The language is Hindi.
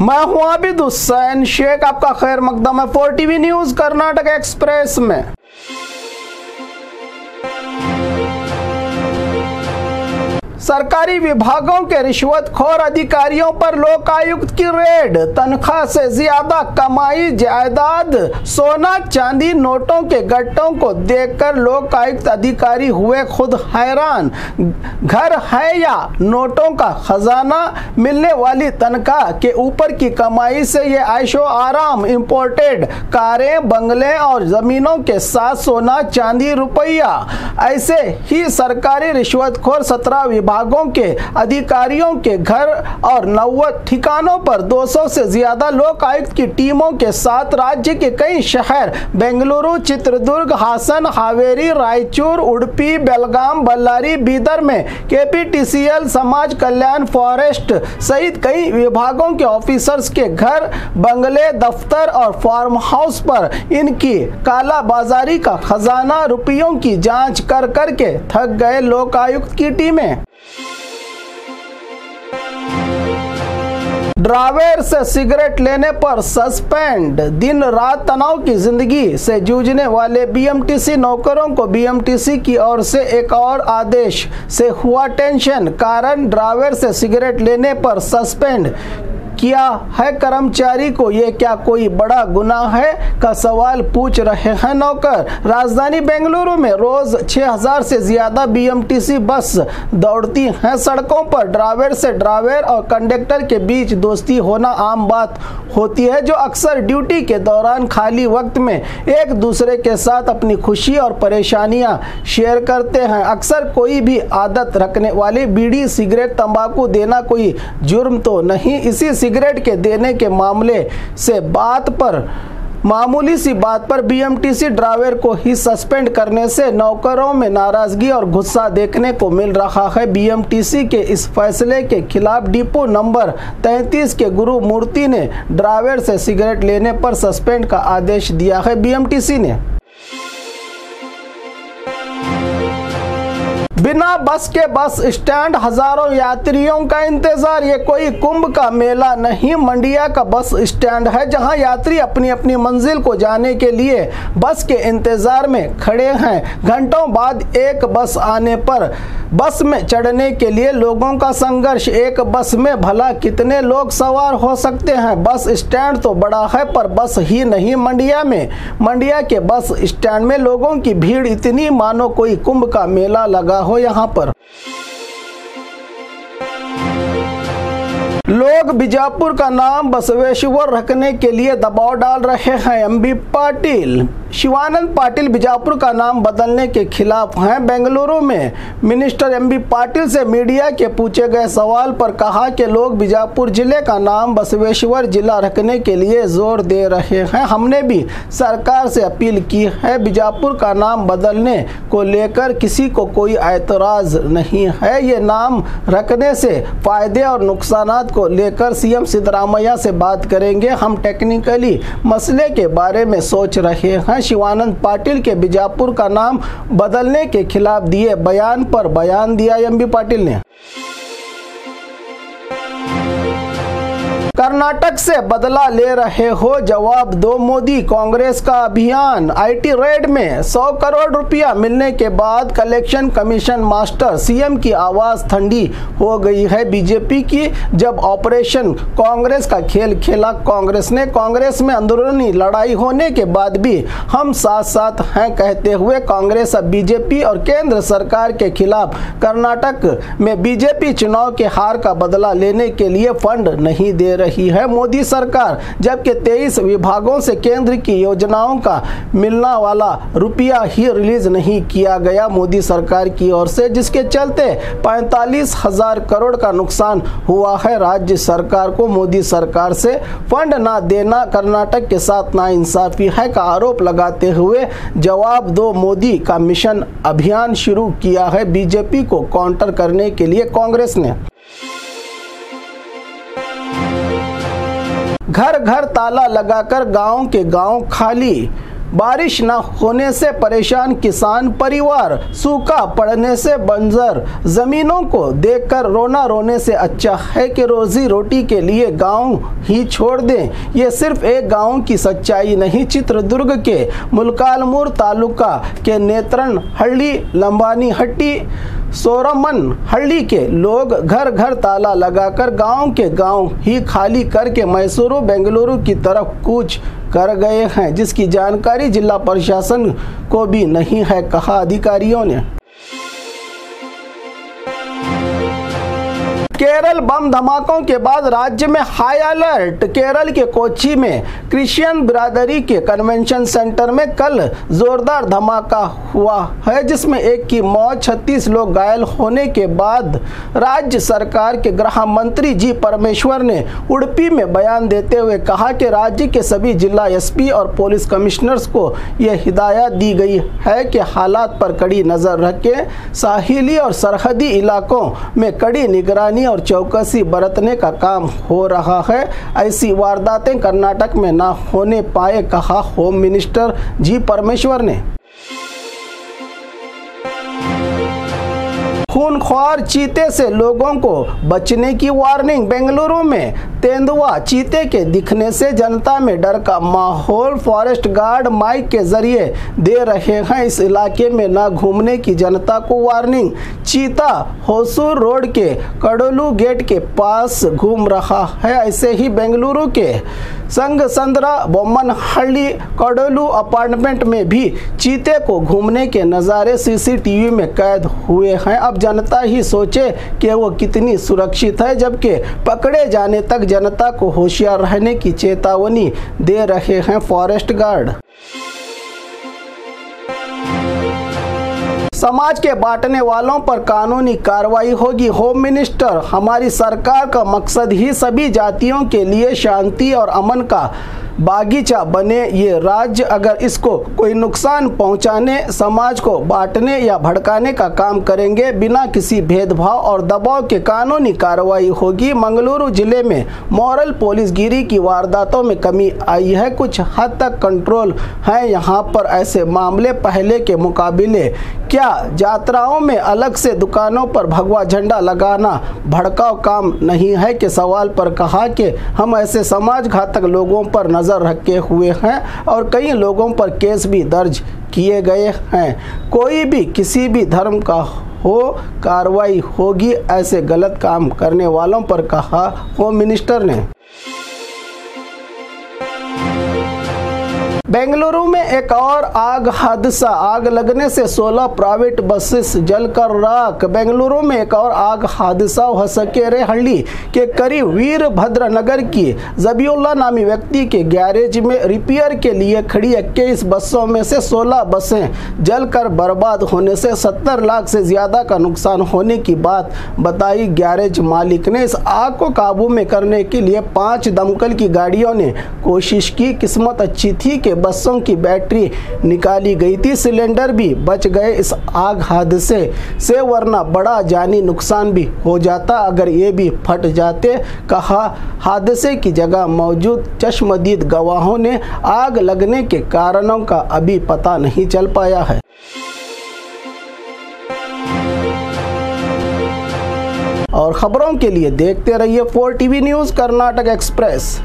मैं हूं आबिद हुसैन शेख, आपका खैर मकदम है 4TV न्यूज कर्नाटक एक्सप्रेस में। सरकारी विभागों के रिश्वतखोर अधिकारियों पर लोकायुक्त की रेड। तनख्वाह से ज्यादा कमाई, जायदाद, सोना चांदी, नोटों के गट्टों को देखकर लोकायुक्त अधिकारी हुए खुद हैरान। घर है या नोटों का खजाना, मिलने वाली तनख्वाह के ऊपर की कमाई से ये ऐशो आराम, इंपोर्टेड कारें, बंगले और जमीनों के साथ सोना चांदी रुपया। ऐसे ही सरकारी रिश्वतखोर 17 विभागों के अधिकारियों के घर और 90 ठिकानों पर 200 से ज्यादा लोकायुक्त की टीमों के साथ राज्य के कई शहर बेंगलुरु, चित्रदुर्ग, हासन, हावेरी, रायचूर, उडुपी, बेलगाम, बल्लारी, बीदर में KPTCL, समाज कल्याण, फॉरेस्ट सहित कई विभागों के ऑफिसर्स के घर, बंगले, दफ्तर और फार्म हाउस पर इनकी कालाबाजारी का खजाना रुपयों की जांच कर करके थक गए लोकायुक्त की टीमें। ड्राइवर से सिगरेट लेने पर सस्पेंड। दिन रात तनाव की जिंदगी से जूझने वाले BMTC नौकरों को BMTC की ओर से एक और आदेश से हुआ टेंशन। कारण ड्राइवर से सिगरेट लेने पर सस्पेंड किया है कर्मचारी को। ये क्या कोई बड़ा गुनाह है का सवाल पूछ रहे हैं नौकर। राजधानी बेंगलुरु में रोज 6000 से ज्यादा BMTC बस दौड़ती हैं सड़कों पर। ड्राइवर से ड्राइवर और कंडक्टर के बीच दोस्ती होना आम बात होती है, जो अक्सर ड्यूटी के दौरान खाली वक्त में एक दूसरे के साथ अपनी खुशी और परेशानियां शेयर करते हैं। अक्सर कोई भी आदत रखने वाले बीड़ी, सिगरेट, तंबाकू देना कोई जुर्म तो नहीं। इसी सिगरेट के देने के मामले से मामूली सी बात पर BMTC ड्राइवर को ही सस्पेंड करने से नौकरों में नाराजगी और गुस्सा देखने को मिल रहा है। BMTC के इस फैसले के खिलाफ डिपो नंबर 33 के गुरु मूर्ति ने ड्राइवर से सिगरेट लेने पर सस्पेंड का आदेश दिया है। BMTC ने बिना बस के बस स्टैंड, हजारों यात्रियों का इंतजार। ये कोई कुंभ का मेला नहीं, मंडिया का बस स्टैंड है, जहां यात्री अपनी अपनी मंजिल को जाने के लिए बस के इंतजार में खड़े हैं। घंटों बाद एक बस आने पर बस में चढ़ने के लिए लोगों का संघर्ष। एक बस में भला कितने लोग सवार हो सकते हैं? बस स्टैंड तो बड़ा है पर बस ही नहीं। मंडिया के बस स्टैंड में लोगों की भीड़ इतनी मानो कोई कुंभ का मेला लगा हो यहाँ पर। लोग बीजापुर का नाम बसवेश्वर रखने के लिए दबाव डाल रहे हैं। MB पाटिल, शिवानंद पाटिल बीजापुर का नाम बदलने के खिलाफ हैं। बेंगलुरु में मिनिस्टर MB पाटिल से मीडिया के पूछे गए सवाल पर कहा कि लोग बीजापुर जिले का नाम बसवेश्वर जिला रखने के लिए जोर दे रहे हैं। हमने भी सरकार से अपील की है। बीजापुर का नाम बदलने को लेकर किसी को कोई ऐतराज नहीं है। ये नाम रखने से फायदे और नुकसानात को लेकर CM सिद्धरामैया से बात करेंगे। हम टेक्निकली मसले के बारे में सोच रहे हैं। शिवानंद पाटिल के बीजापुर का नाम बदलने के खिलाफ दिए बयान पर बयान दिया MB पाटिल ने। कर्नाटक से बदला ले रहे हो, जवाब दो मोदी। कांग्रेस का अभियान। IT रेड में 100 करोड़ रुपया मिलने के बाद कलेक्शन कमीशन मास्टर। CM की आवाज ठंडी हो गई है बीजेपी की। जब ऑपरेशन कांग्रेस का खेल खेला कांग्रेस ने, कांग्रेस में अंदरूनी लड़ाई होने के बाद भी हम साथ साथ हैं कहते हुए कांग्रेस अब बीजेपी और केंद्र सरकार के खिलाफ कर्नाटक में बीजेपी चुनाव के हार का बदला लेने के लिए फंड नहीं दे रही है मोदी सरकार। जबकि 23 विभागों से केंद्र की योजनाओं का मिलना वाला रुपया ही रिलीज नहीं किया गया मोदी सरकार की ओर से, जिसके चलते 45,000 करोड़ का नुकसान हुआ है राज्य सरकार को। मोदी सरकार से फंड ना देना कर्नाटक के साथ नाइंसाफी है का आरोप लगाते हुए जवाब दो मोदी का मिशन अभियान शुरू किया है बीजेपी को काउंटर करने के लिए कांग्रेस ने। घर घर ताला लगाकर गांव के गांव खाली। बारिश न होने से परेशान किसान परिवार, सूखा पड़ने से बंजर जमीनों को देखकर रोना रोने से अच्छा है कि रोजी रोटी के लिए गांव ही छोड़ दें। ये सिर्फ एक गांव की सच्चाई नहीं, चित्रदुर्ग के मुलकालमूर तालुका के नेत्रन हल्ली, लंबानी हट्टी, सोरमन हल्ली के लोग घर घर ताला लगाकर गांव के गांव ही खाली करके मैसूरू बेंगलुरु की तरफ कूच कर गए हैं, जिसकी जानकारी जिला प्रशासन को भी नहीं है, कहा अधिकारियों ने। केरल बम धमाकों के बाद राज्य में हाई अलर्ट। केरल के कोच्चि में क्रिश्चियन बिरादरी के कन्वेंशन सेंटर में कल जोरदार धमाका हुआ है, जिसमें एक की मौत, 36 लोग घायल होने के बाद राज्य सरकार के गृह मंत्री जी परमेश्वर ने उडुपी में बयान देते हुए कहा कि राज्य के सभी जिला एसपी और पुलिस कमिश्नर्स को यह हिदायत दी गई है कि हालात पर कड़ी नजर रखें, साहिली और सरहदी इलाकों में कड़ी निगरानी और चौकसी बरतने का काम हो रहा है। ऐसी वारदातें कर्नाटक में न होने पाए, कहा होम मिनिस्टर जी परमेश्वर ने। खूनख्वार चीते से लोगों को बचने की वार्निंग। बेंगलुरु में तेंदुआ चीते के दिखने से जनता में डर का माहौल। फॉरेस्ट गार्ड माइक के जरिए दे रहे हैं इस इलाके में न घूमने की जनता को वार्निंग। चीता होसूर रोड के कडोलू गेट के पास घूम रहा है। ऐसे ही बेंगलुरु के संगसंद्रा बोम्मनहल्ली कडोलू अपार्टमेंट में भी चीते को घूमने के नज़ारे सीसीटीवी में कैद हुए हैं। अब जनता ही सोचे कि वो कितनी सुरक्षित है, जबकि पकड़े जाने तक जनता को होशियार रहने की चेतावनी दे रहे हैं फॉरेस्ट गार्ड। समाज के बांटने वालों पर कानूनी कार्रवाई होगी। होम मिनिस्टर, हमारी सरकार का मकसद ही सभी जातियों के लिए शांति और अमन का बागीचा बने। ये राज्य अगर इसको कोई नुकसान पहुंचाने, समाज को बांटने या भड़काने का काम करेंगे, बिना किसी भेदभाव और दबाव के कानूनी कार्रवाई होगी। मंगलुरु जिले में मॉरल पुलिसगिरी की वारदातों में कमी आई है, कुछ हद तक कंट्रोल है यहाँ पर ऐसे मामले पहले के मुकाबले। क्या यात्राओं में अलग से दुकानों पर भगवा झंडा लगाना भड़काऊ काम नहीं है के सवाल पर कहा कि हम ऐसे समाज घातक लोगों पर नजर रखे हुए हैं और कई लोगों पर केस भी दर्ज किए गए हैं। कोई भी किसी भी धर्म का हो, कार्रवाई होगी ऐसे गलत काम करने वालों पर, कहा होम मिनिस्टर ने। बेंगलुरु में एक और आग हादसा। आग लगने से 16 प्राइवेट बसेस जलकर राख। बेंगलुरु में एक और आग हादसा हसकेरे हल्ली के करीब वीरभद्र नगर की जबीउल्ला नामी व्यक्ति के गैरेज में रिपेयर के लिए खड़ी 21 बसों में से 16 बसें जलकर बर्बाद होने से 70 लाख से ज्यादा का नुकसान होने की बात बताई गैरेज मालिक ने। इस आग को काबू में करने के लिए 5 दमकल की गाड़ियों ने कोशिश की। किस्मत अच्छी थी कि बसों की बैटरी निकाली गई थी, सिलेंडर भी बच गए इस आग हादसे से, वरना बड़ा जानी नुकसान भी हो जाता अगर ये भी फट जाते, कहा। हादसे की जगह मौजूद चश्मदीद गवाहों ने आग लगने के कारणों का अभी पता नहीं चल पाया है। और खबरों के लिए देखते रहिए 4 टीवी न्यूज़ कर्नाटक एक्सप्रेस।